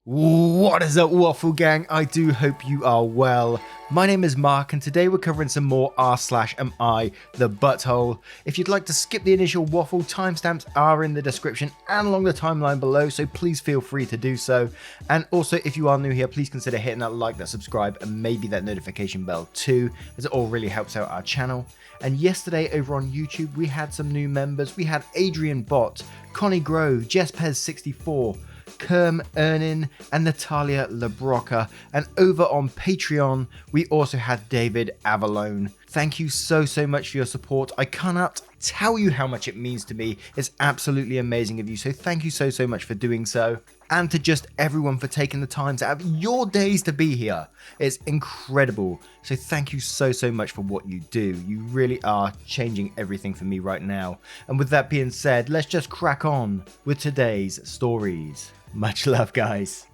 What is up, Waffle Gang? I do hope you are well. My name is Mark, and today we're covering some more r/mi, the butthole. If you'd like to skip the initial waffle, timestamps are in the description and along the timeline below, so please feel free to do so. And also, if you are new here, please consider hitting that like, that subscribe, and maybe that notification bell too, as it all really helps out our channel. And yesterday over on YouTube, we had some new members. We had Adrian Bott, Connie Grove, JessPez64, Kerm Ernin, and Natalia Labrocca. And over on Patreon, we also had David Avalone. Thank you so much for your support. I cannot tell you how much it means to me. It's absolutely amazing of you, so thank you so much for doing so. And to just everyone for taking the time to have your days to be here. It's incredible. So thank you so much for what you do. You really are changing everything for me right now. And with that being said, let's just crack on with today's stories. Much love, guys.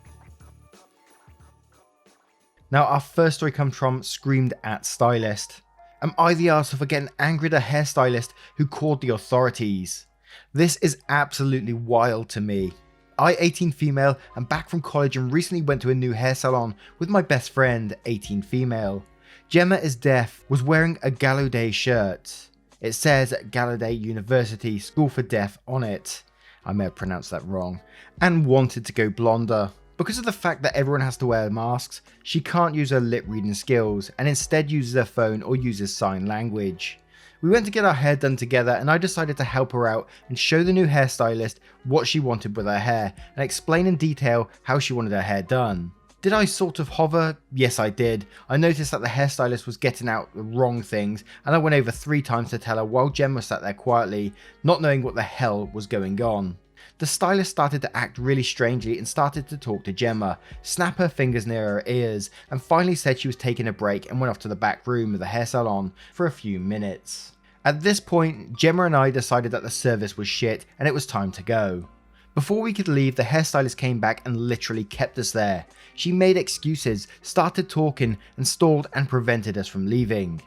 Now, our first story comes from Screamed at Stylist. Am I the arsehole for getting angry at a hairstylist who called the authorities? This is absolutely wild to me. I, 18 female, am back from college and recently went to a new hair salon with my best friend, 18 female. Gemma is deaf, was wearing a Gallaudet shirt. It says Gallaudet University School for Deaf on it. I may have pronounced that wrong. And wanted to go blonder. Because of the fact that everyone has to wear masks, she can't use her lip reading skills and instead uses her phone or uses sign language. We went to get our hair done together and I decided to help her out and show the new hairstylist what she wanted with her hair and explain in detail how she wanted her hair done. Did I sort of hover? Yes, I did. I noticed that the hairstylist was getting out the wrong things and I went over 3 times to tell her while Gemma sat there quietly, not knowing what the hell was going on. The stylist started to act really strangely and started to talk to Gemma, snap her fingers near her ears, and finally said she was taking a break and went off to the back room of the hair salon for a few minutes. At this point, Gemma and I decided that the service was shit and it was time to go. Before we could leave, the hairstylist came back and literally kept us there. She made excuses, started talking, and stalled and prevented us from leaving.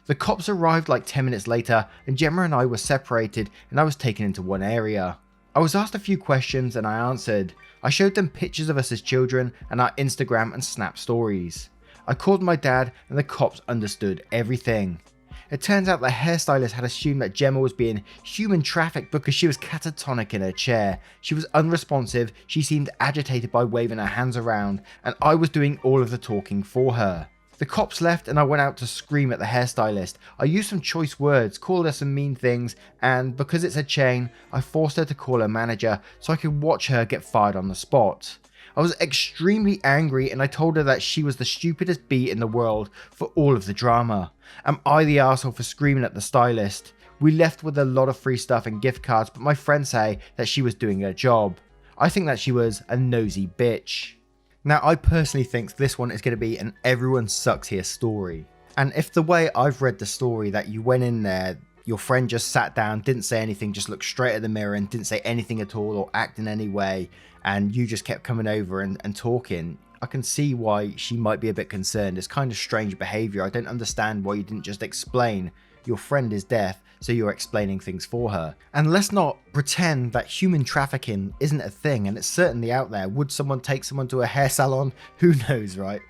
The cops arrived like 10 minutes later and Gemma and I were separated and I was taken into one area. I was asked a few questions and I answered. I showed them pictures of us as children and our Instagram and Snap stories. I called my dad and the cops understood everything. It turns out the hairstylist had assumed that Gemma was being human trafficked because she was catatonic in her chair. She was unresponsive, she seemed agitated by waving her hands around, and I was doing all of the talking for her. The cops left and I went out to scream at the hairstylist. I used some choice words, called her some mean things, and because it's a chain, I forced her to call her manager so I could watch her get fired on the spot. I was extremely angry and I told her that she was the stupidest bee in the world for all of the drama. Am I the arsehole for screaming at the stylist? We left with a lot of free stuff and gift cards, but my friends say that she was doing her job. I think that she was a nosy bitch. Now, I personally think this one is going to be an everyone sucks here story. And if the way I've read the story that you went in there, your friend just sat down, didn't say anything, just looked straight at the mirror and didn't say anything at all or act in any way, and you just kept coming over and talking, I can see why she might be a bit concerned. It's kind of strange behavior. I don't understand why you didn't just explain. Your friend is deaf, so you're explaining things for her. And let's not pretend that human trafficking isn't a thing, and it's certainly out there. Would someone take someone to a hair salon? Who knows, right?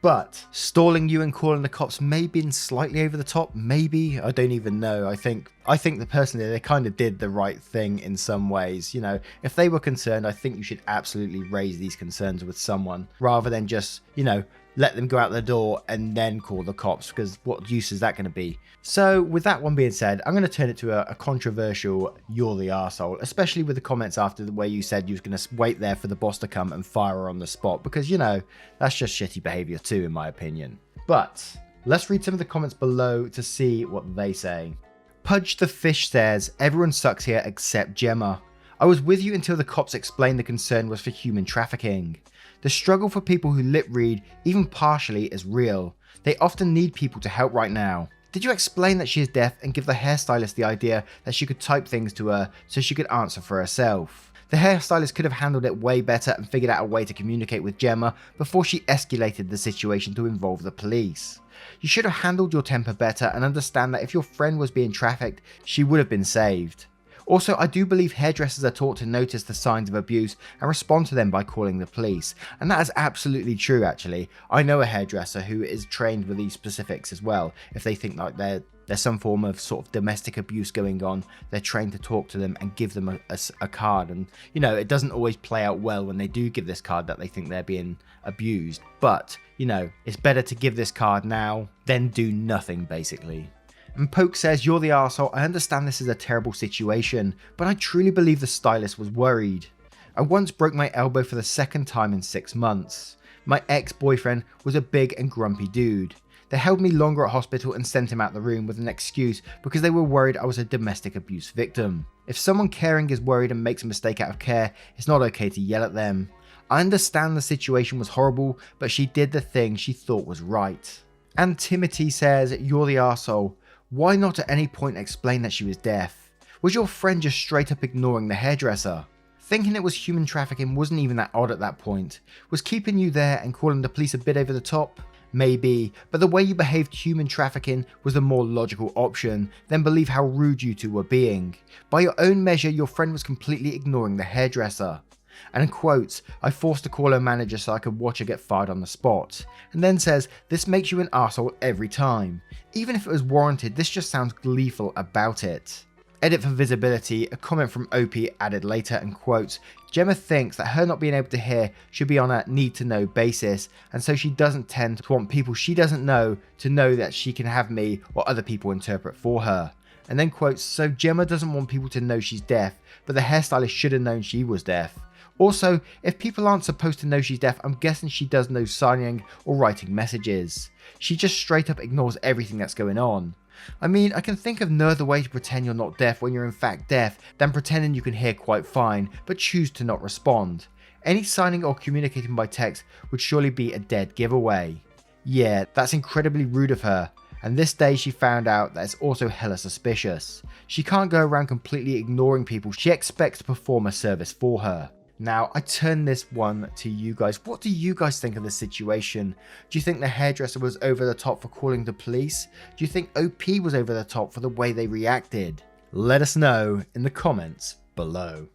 But stalling you and calling the cops may have been slightly over the top, maybe. I don't even know. I think that personally they kind of did the right thing in some ways. You know, if they were concerned, I think you should absolutely raise these concerns with someone rather than just, let them go out the door and then call the cops, because what use is that going to be? So with that one being said, I'm going to turn it to a controversial you're the arsehole, especially with the comments after the way you said you was going to wait there for the boss to come and fire her on the spot, because that's just shitty behavior too, in my opinion. But let's read some of the comments below to see what they say. Pudge the Fish says, everyone sucks here except Gemma. I was with you until the cops explained the concern was for human trafficking. The struggle for people who lip read, even partially, is real. They often need people to help right now. Did you explain that she is deaf and give the hairstylist the idea that she could type things to her so she could answer for herself? The hairstylist could have handled it way better and figured out a way to communicate with Gemma before she escalated the situation to involve the police. You should have handled your temper better and understand that if your friend was being trafficked, she would have been saved. Also, I do believe hairdressers are taught to notice the signs of abuse and respond to them by calling the police. And that is absolutely true, actually. I know a hairdresser who is trained with these specifics as well. If they think like there's some form of sort of domestic abuse going on, they're trained to talk to them and give them a card. And, you know, it doesn't always play out well when they do give this card that they think they're being abused. But, you know, it's better to give this card now than do nothing, basically. And Poke says, "You're the arsehole. I understand this is a terrible situation, but I truly believe the stylist was worried. I once broke my elbow for the second time in 6 months. My ex-boyfriend was a big and grumpy dude. They held me longer at hospital and sent him out the room with an excuse because they were worried I was a domestic abuse victim. If someone caring is worried and makes a mistake out of care, it's not okay to yell at them. I understand the situation was horrible, but she did the thing she thought was right." And Timothy says, "You're the arsehole. Why not at any point explain that she was deaf? Was your friend just straight up ignoring the hairdresser? Thinking it was human trafficking wasn't even that odd at that point. Was keeping you there and calling the police a bit over the top? Maybe, but the way you behaved human trafficking was the more logical option. Then believe how rude you two were being. By your own measure, your friend was completely ignoring the hairdresser." And in quotes, "I forced to call her manager so I could watch her get fired on the spot." And then says, "This makes you an arsehole every time. Even if it was warranted, this just sounds gleeful about it." Edit for visibility, a comment from OP added later, and quotes, "Gemma thinks that her not being able to hear should be on a need to know basis, and so she doesn't tend to want people she doesn't know to know that she can have me or other people interpret for her." And then quotes, "So Gemma doesn't want people to know she's deaf, but the hairstylist should have known she was deaf. Also, if people aren't supposed to know she's deaf, I'm guessing she does know signing or writing messages. She just straight up ignores everything that's going on. I mean, I can think of no other way to pretend you're not deaf when you're in fact deaf than pretending you can hear quite fine, but choose to not respond. Any signing or communicating by text would surely be a dead giveaway. Yeah, that's incredibly rude of her. And this day she found out that it's also hella suspicious. She can't go around completely ignoring people she expects to perform a service for her." Now, I turn this one to you guys. What do you guys think of this situation? Do you think the hairdresser was over the top for calling the police? Do you think OP was over the top for the way they reacted? Let us know in the comments below.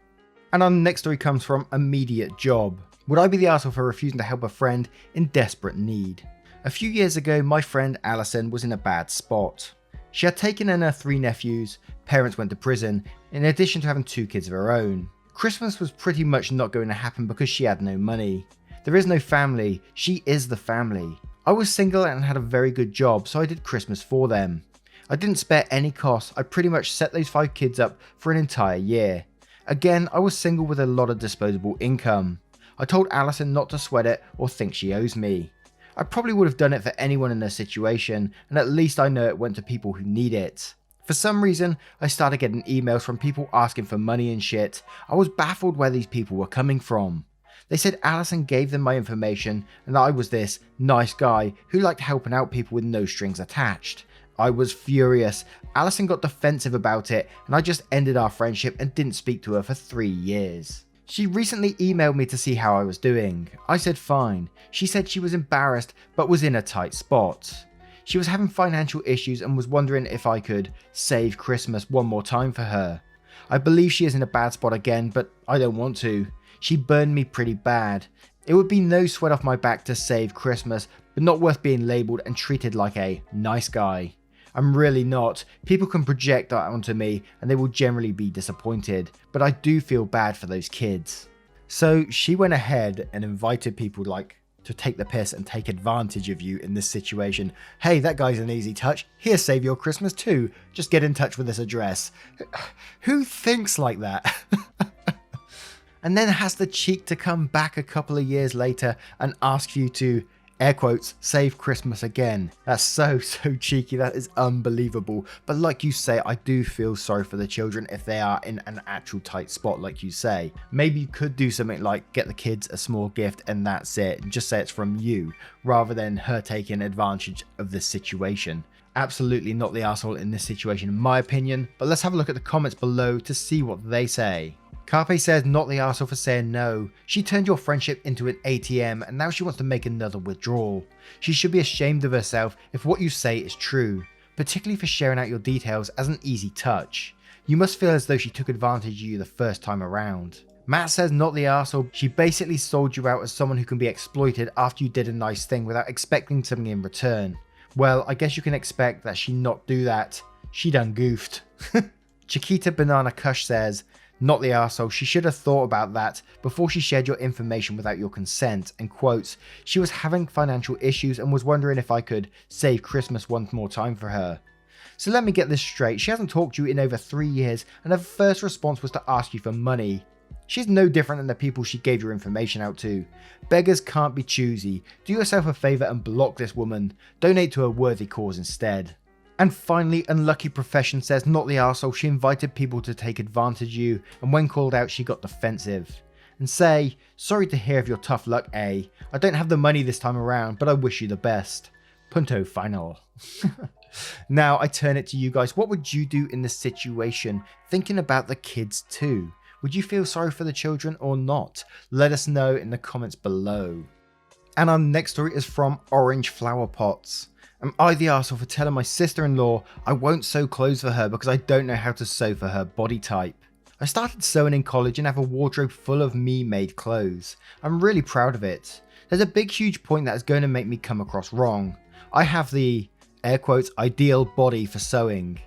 And our next story comes from Immediate Job. Would I be the arsehole for refusing to help a friend in desperate need? A few years ago, my friend Alison was in a bad spot. She had taken in her 3 nephews, parents went to prison, in addition to having 2 kids of her own. Christmas was pretty much not going to happen because she had no money. There is no family, she is the family. I was single and had a very good job, so I did Christmas for them. I didn't spare any costs, I pretty much set those 5 kids up for an entire year. Again, I was single with a lot of disposable income. I told Alison not to sweat it or think she owes me. I probably would have done it for anyone in her situation, and at least I know it went to people who need it. For some reason, I started getting emails from people asking for money and shit. I was baffled where these people were coming from. They said Alison gave them my information and that I was this nice guy who liked helping out people with no strings attached. I was furious. Alison got defensive about it and I just ended our friendship and didn't speak to her for 3 years. She recently emailed me to see how I was doing. I said fine. She said she was embarrassed but was in a tight spot. She was having financial issues and was wondering if I could save Christmas one more time for her. I believe she is in a bad spot again, but I don't want to. She burned me pretty bad. It would be no sweat off my back to save Christmas, but not worth being labelled and treated like a nice guy. I'm really not. People can project that onto me and they will generally be disappointed, but I do feel bad for those kids." So she went ahead and invited people to take the piss and take advantage of you in this situation. "Hey, that guy's an easy touch. Here, save your Christmas too. Just get in touch with this address." Who thinks like that? And then has the cheek to come back a couple of years later and ask you to, air quotes, save Christmas again. That's so cheeky. That is unbelievable. But like you say, I do feel sorry for the children if they are in an actual tight spot, like you say. Maybe you could do something like get the kids a small gift and that's it. And just say it's from you, rather than her taking advantage of this situation. Absolutely not the asshole in this situation, in my opinion. But let's have a look at the comments below to see what they say. Carpe says, "Not the arsehole for saying no. She turned your friendship into an ATM and now she wants to make another withdrawal. She should be ashamed of herself if what you say is true, particularly for sharing out your details as an easy touch. You must feel as though she took advantage of you the first time around. Matt says not the arsehole, she basically sold you out as someone who can be exploited after you did a nice thing without expecting something in return. Well, I guess you can expect that she not do that. She done goofed. Chiquita Banana Kush says, not the arsehole, she should have thought about that before she shared your information without your consent, and quotes, she was having financial issues and was wondering if I could save Christmas one more time for her. So let me get this straight, she hasn't talked to you in over 3 years and her first response was to ask you for money. She's no different than the people she gave your information out to. Beggars can't be choosy. Do yourself a favour and block this woman. Donate to a worthy cause instead. And finally, Unlucky Profession says not the arsehole, she invited people to take advantage of you and when called out she got defensive. And say, sorry to hear of your tough luck, A. I don't have the money this time around, but I wish you the best. Punto final. Now I turn it to you guys. What would you do in this situation? Thinking about the kids too. Would you feel sorry for the children or not? Let us know in the comments below. And our next story is from Orange Flower Pots. Am I the arsehole for telling my sister-in-law I won't sew clothes for her because I don't know how to sew for her body type? I started sewing in college and have a wardrobe full of me-made clothes. I'm really proud of it. There's a big huge point that is going to make me come across wrong. I have the, air quotes, ideal body for sewing.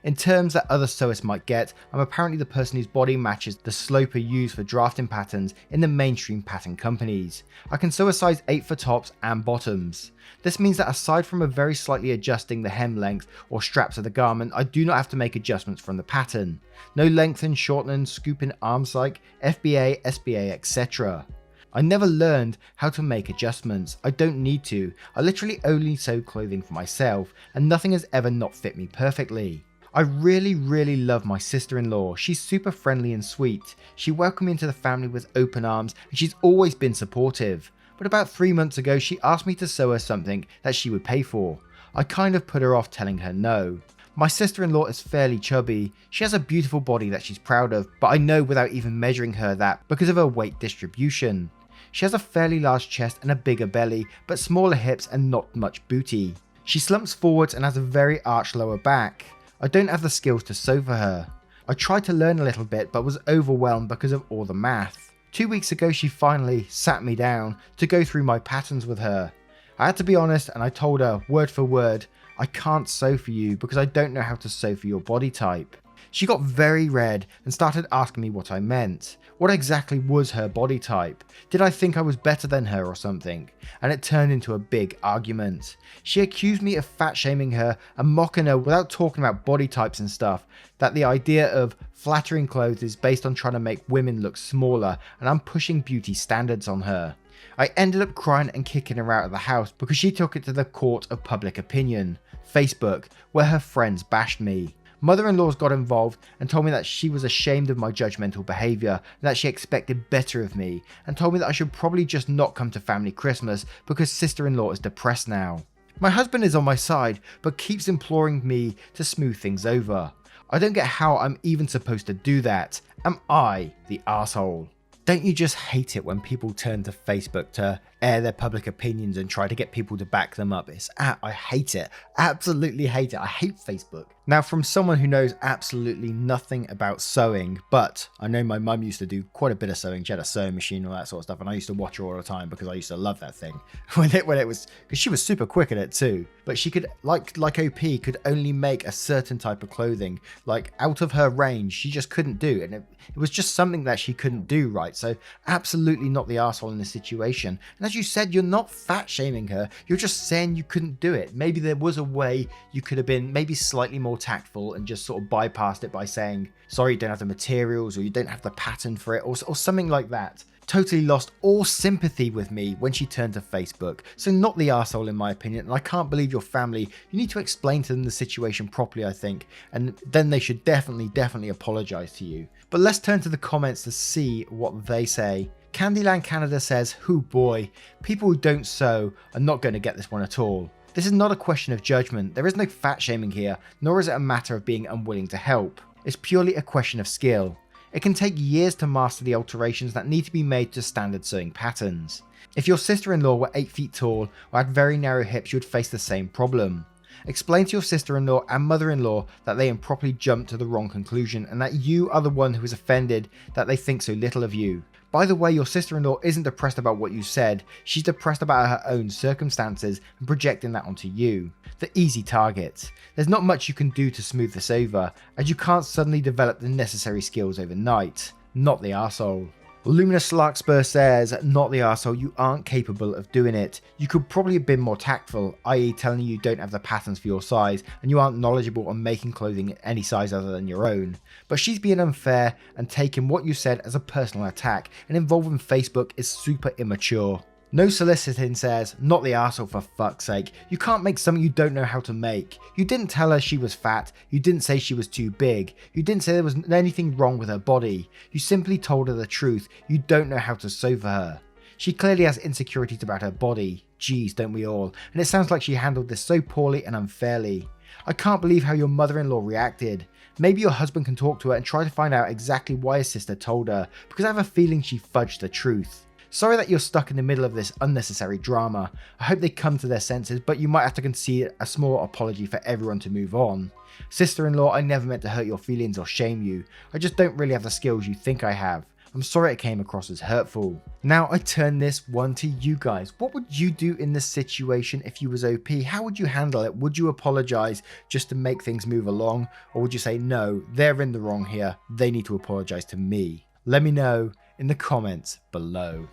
In terms that other sewists might get, I'm apparently the person whose body matches the sloper used for drafting patterns in the mainstream pattern companies. I can sew a size 8 for tops and bottoms. This means that aside from a very slightly adjusting the hem length or straps of the garment, I do not have to make adjustments from the pattern. No lengthen, shorten, scooping arms like FBA, SBA, etc. I never learned how to make adjustments. I don't need to. I literally only sew clothing for myself and nothing has ever not fit me perfectly. I really love my sister-in-law. She's super friendly and sweet. She welcomed me into the family with open arms and she's always been supportive. But about 3 months ago she asked me to sew her something that she would pay for. I kind of put her off telling her no. My sister-in-law is fairly chubby. She has a beautiful body that she's proud of, but I know without even measuring her that because of her weight distribution. She has a fairly large chest and a bigger belly, but smaller hips and not much booty. She slumps forwards and has a very arched lower back. I don't have the skills to sew for her. I tried to learn a little bit but was overwhelmed because of all the math. 2 weeks ago she finally sat me down to go through my patterns with her. I had to be honest and I told her word for word, I can't sew for you because I don't know how to sew for your body type. She got very red and started asking me what I meant. What exactly was her body type? Did I think I was better than her or something? And it turned into a big argument. She accused me of fat shaming her and mocking her without talking about body types and stuff. That the idea of flattering clothes is based on trying to make women look smaller and I'm pushing beauty standards on her. I ended up crying and kicking her out of the house because she took it to the court of public opinion, Facebook, where her friends bashed me. Mother-in-laws got involved and told me that she was ashamed of my judgmental behaviour and that she expected better of me and told me that I should probably just not come to family Christmas because sister-in-law is depressed now. My husband is on my side but keeps imploring me to smooth things over. I don't get how I'm even supposed to do that. Am I the arsehole? Don't you just hate it when people turn to Facebook to air their public opinions and try to get people to back them up? I hate it. Absolutely hate it. I hate Facebook. Now, from someone who knows absolutely nothing about sewing, but I know my mum used to do quite a bit of sewing. She had a sewing machine, all that sort of stuff, and I used to watch her all the time because I used to love that thing. when it was, because she was super quick at it too. But she could, like OP, could only make a certain type of clothing, like out of her range. She just couldn't do, and it was just something that she couldn't do right. So absolutely not the arsehole in this situation. And as you said, you're not fat shaming her. You're just saying you couldn't do it. Maybe there was a way you could have been maybe slightly more tactful and just sort of bypassed it by saying, sorry, you don't have the materials or you don't have the pattern for it or something like that. Totally lost all sympathy with me when she turned to Facebook. So not the arsehole in my opinion, and I can't believe your family. You need to explain to them the situation properly, I think, and then they should definitely apologize to you. But let's turn to the comments to see what they say. Candyland Canada says, "Hoo boy, people who don't sew are not going to get this one at all. This is not a question of judgment. There is no fat shaming here, nor is it a matter of being unwilling to help. It's purely a question of skill. It can take years to master the alterations that need to be made to standard sewing patterns. If your sister-in-law were 8 feet tall or had very narrow hips, you would face the same problem. Explain to your sister-in-law and mother-in-law that they improperly jumped to the wrong conclusion and that you are the one who is offended that they think so little of you. By the way, your sister-in-law isn't depressed about what you said, she's depressed about her own circumstances and projecting that onto you. The easy target. There's not much you can do to smooth this over, as you can't suddenly develop the necessary skills overnight. Not the arsehole. Luminous Larkspur says, not the arsehole, you aren't capable of doing it. You could probably have been more tactful, i.e. telling you don't have the patterns for your size and you aren't knowledgeable on making clothing in any size other than your own. But she's being unfair and taking what you said as a personal attack, and involving Facebook is super immature. No Soliciting says, not the arsehole for fuck's sake. You can't make something you don't know how to make. You didn't tell her she was fat, you didn't say she was too big, you didn't say there was anything wrong with her body. You simply told her the truth, you don't know how to sew for her. She clearly has insecurities about her body. Geez, don't we all? And it sounds like she handled this so poorly and unfairly. I can't believe how your mother-in-law reacted. Maybe your husband can talk to her and try to find out exactly why his sister told her, because I have a feeling she fudged the truth. Sorry that you're stuck in the middle of this unnecessary drama. I hope they come to their senses, but you might have to concede a small apology for everyone to move on. Sister-in-law, I never meant to hurt your feelings or shame you. I just don't really have the skills you think I have. I'm sorry it came across as hurtful. Now I turn this one to you guys. What would you do in this situation if you was OP? How would you handle it? Would you apologize just to make things move along? Or would you say, no, they're in the wrong here. They need to apologize to me? Let me know in the comments below.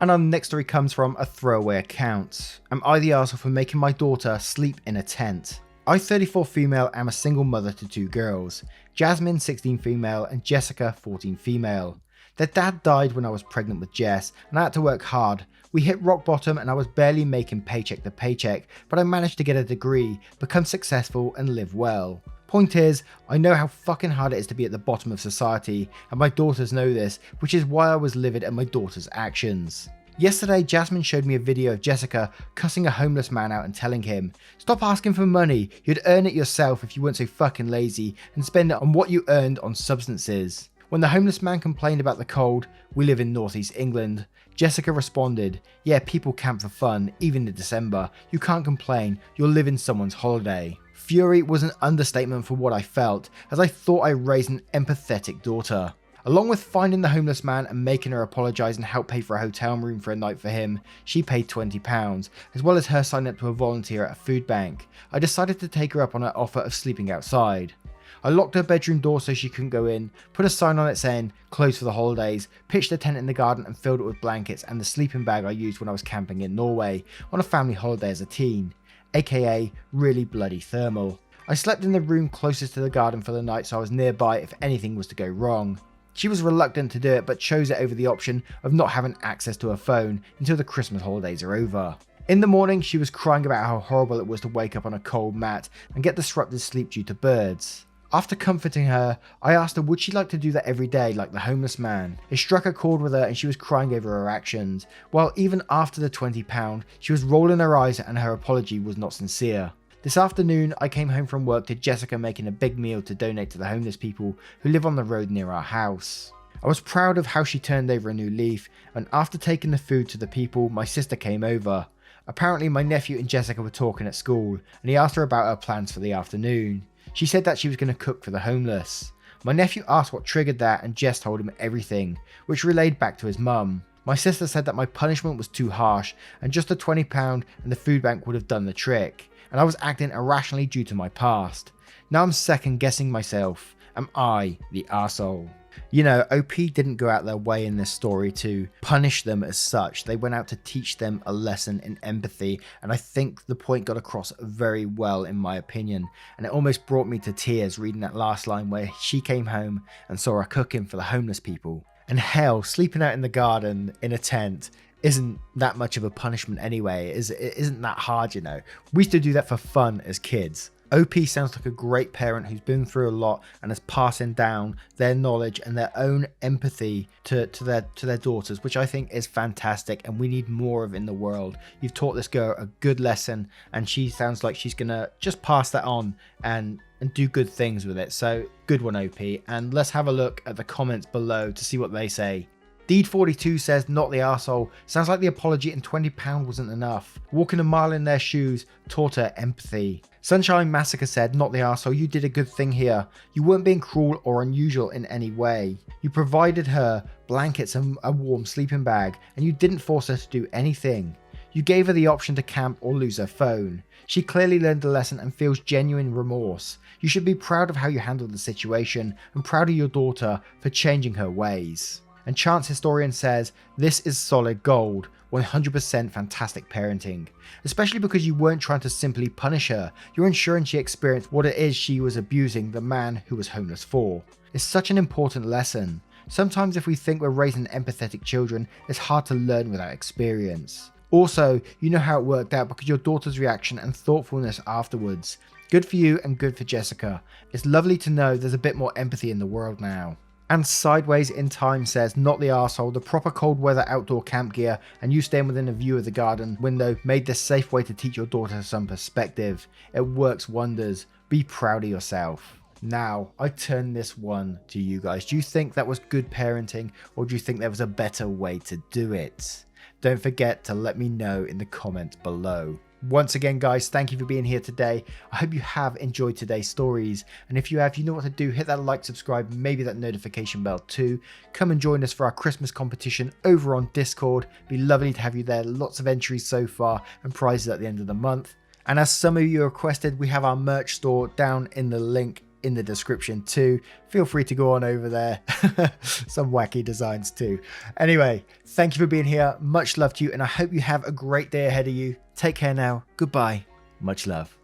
And our next story comes from a throwaway account. Am I the arsehole for making my daughter sleep in a tent? I, 34 female, am a single mother to 2 girls. Jasmine, 16 female, and Jessica, 14 female. Their dad died when I was pregnant with Jess, and I had to work hard. We hit rock bottom and I was barely making paycheck to paycheck, but I managed to get a degree, become successful, and live well. Point is, I know how fucking hard it is to be at the bottom of society, and my daughters know this, which is why I was livid at my daughter's actions. Yesterday, Jasmine showed me a video of Jessica cussing a homeless man out and telling him, "Stop asking for money, you'd earn it yourself if you weren't so fucking lazy and spend it on what you earned on substances." When the homeless man complained about the cold, we live in northeast England, Jessica responded, "Yeah, people camp for fun, even in December. You can't complain, you're living someone's holiday." Fury was an understatement for what I felt, as I thought I raised an empathetic daughter. Along with finding the homeless man and making her apologise and help pay for a hotel room for a night for him, she paid £20, as well as her signing up to a volunteer at a food bank. I decided to take her up on her offer of sleeping outside. I locked her bedroom door so she couldn't go in, put a sign on it saying, "Closed for the holidays," pitched a tent in the garden and filled it with blankets and the sleeping bag I used when I was camping in Norway on a family holiday as a teen, aka really bloody thermal. I slept in the room closest to the garden for the night so I was nearby if anything was to go wrong. She was reluctant to do it but chose it over the option of not having access to her phone until the Christmas holidays are over. In the morning she was crying about how horrible it was to wake up on a cold mat and get disrupted sleep due to birds. After comforting her, I asked her would she like to do that every day like the homeless man. It struck a chord with her and she was crying over her actions, while even after the £20 she was rolling her eyes and her apology was not sincere. This afternoon I came home from work to Jessica making a big meal to donate to the homeless people who live on the road near our house. I was proud of how she turned over a new leaf, and after taking the food to the people, my sister came over. Apparently my nephew and Jessica were talking at school and he asked her about her plans for the afternoon. She said that she was going to cook for the homeless. My nephew asked what triggered that and Jess told him everything, which relayed back to his mum. My sister said that my punishment was too harsh and just the £20 and the food bank would have done the trick, and I was acting irrationally due to my past. Now I'm second guessing myself. Am I the arsehole? You know, OP didn't go out their way in this story to punish them as such. They went out to teach them a lesson in empathy, and I think the point got across very well in my opinion, and it almost brought me to tears reading that last line where she came home and saw her cooking for the homeless people. And hell, sleeping out in the garden in a tent isn't that much of a punishment anyway. It isn't that hard, you know. We used to do that for fun as kids. OP sounds like a great parent who's been through a lot and is passing down their knowledge and their own empathy to their daughters, which I think is fantastic and we need more of in the world. You've taught this girl a good lesson and she sounds like she's gonna just pass that on and do good things with it. So good one, OP. And let's have a look at the comments below to see what they say. Deed42 says, not the arsehole. Sounds like the apology and £20 wasn't enough. Walking a mile in their shoes taught her empathy. Sunshine Massacre said, not the arsehole, you did a good thing here. You weren't being cruel or unusual in any way. You provided her blankets and a warm sleeping bag, and you didn't force her to do anything. You gave her the option to camp or lose her phone. She clearly learned a lesson and feels genuine remorse. You should be proud of how you handled the situation and proud of your daughter for changing her ways. And Chance Historian says, this is solid gold, 100% fantastic parenting. Especially because you weren't trying to simply punish her, you're ensuring she experienced what it is she was abusing the man who was homeless for. It's such an important lesson. Sometimes if we think we're raising empathetic children, it's hard to learn without experience. Also, you know how it worked out because your daughter's reaction and thoughtfulness afterwards. Good for you and good for Jessica. It's lovely to know there's a bit more empathy in the world now. And Sideways in Time says, not the arsehole, the proper cold weather outdoor camp gear and you staying within a view of the garden window made this safe way to teach your daughter some perspective. It works wonders. Be proud of yourself. Now, I turn this one to you guys. Do you think that was good parenting or do you think there was a better way to do it? Don't forget to let me know in the comments below. Once again, guys, thank you for being here today. I hope you have enjoyed today's stories. And if you have, you know what to do. Hit that like, subscribe, maybe that notification bell too. Come and join us for our Christmas competition over on Discord. It'd be lovely to have you there. Lots of entries so far and prizes at the end of the month. And as some of you requested, we have our merch store down in the link in the description too. Feel free to go on over there. Some wacky designs too. Anyway, thank you for being here. Much love to you and I hope you have a great day ahead of you. Take care now. Goodbye. Much love.